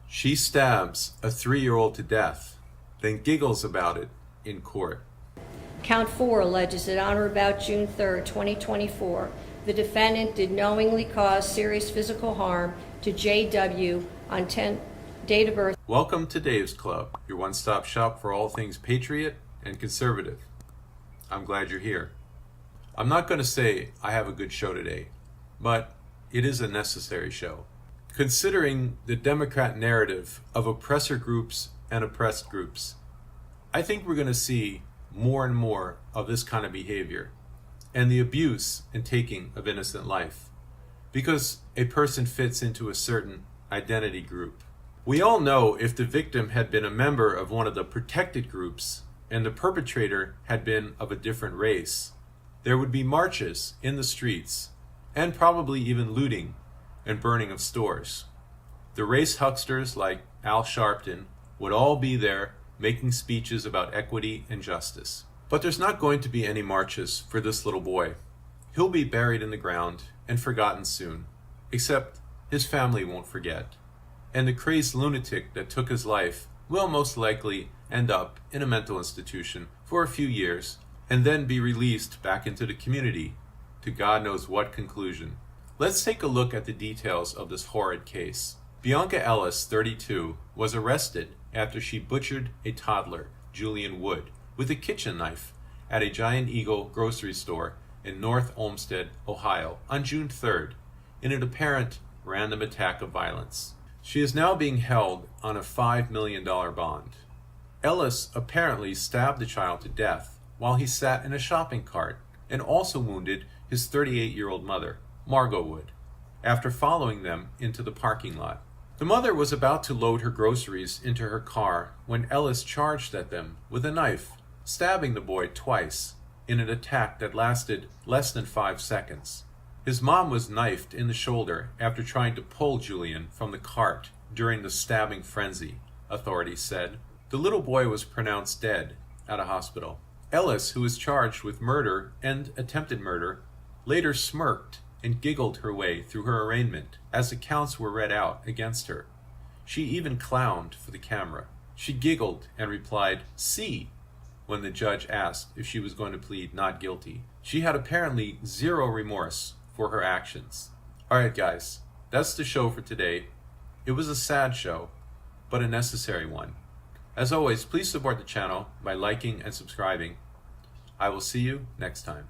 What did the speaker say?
She stabs a 3-year-old to death, then giggles about it in court. Count 4 alleges that on or about June 3, 2024, the defendant did knowingly cause serious physical harm to J.W. on date of birth. Welcome to Dave's Club, your one-stop shop for all things Patriot and conservative. I'm glad you're here. I'm not going to say I have a good show today, but it is a necessary show. Considering the Democrat narrative of oppressor groups and oppressed groups, I think we're going to see more and more of this kind of behavior and the abuse and taking of innocent life because a person fits into a certain identity group. We all know if the victim had been a member of one of the protected groups and the perpetrator had been of a different race, there would be marches in the streets and probably even looting and burning of stores. The race hucksters like Al Sharpton would all be there making speeches about equity and justice. But there's not going to be any marches for this little boy. He'll be buried in the ground and forgotten soon, except his family won't forget. And the crazed lunatic that took his life will most likely end up in a mental institution for a few years and then be released back into the community to God knows what conclusion. Let's take a look at the details of this horrid case. Bianca Ellis, 32, was arrested after she butchered a toddler, Julian Wood, with a kitchen knife at a Giant Eagle grocery store in North Olmsted, Ohio, on June 3rd, in an apparent random attack of violence. She is now being held on a $5 million bond. Ellis apparently stabbed the child to death while he sat in a shopping cart and also wounded his 38-year-old mother, Margot Wood, after following them into the parking lot. The mother was about to load her groceries into her car when Ellis charged at them with a knife, stabbing the boy twice in an attack that lasted less than 5 seconds. His mom was knifed in the shoulder after trying to pull Julian from the cart during the stabbing frenzy, authorities said. The little boy was pronounced dead at a hospital. Ellis, who was charged with murder and attempted murder, later smirked and giggled her way through her arraignment as the counts were read out against her. She even clowned for the camera. She giggled and replied, "See," when the judge asked if she was going to plead not guilty. She had apparently zero remorse for her actions. Alright guys, that's the show for today. It was a sad show, but a necessary one. As always, please support the channel by liking and subscribing. I will see you next time.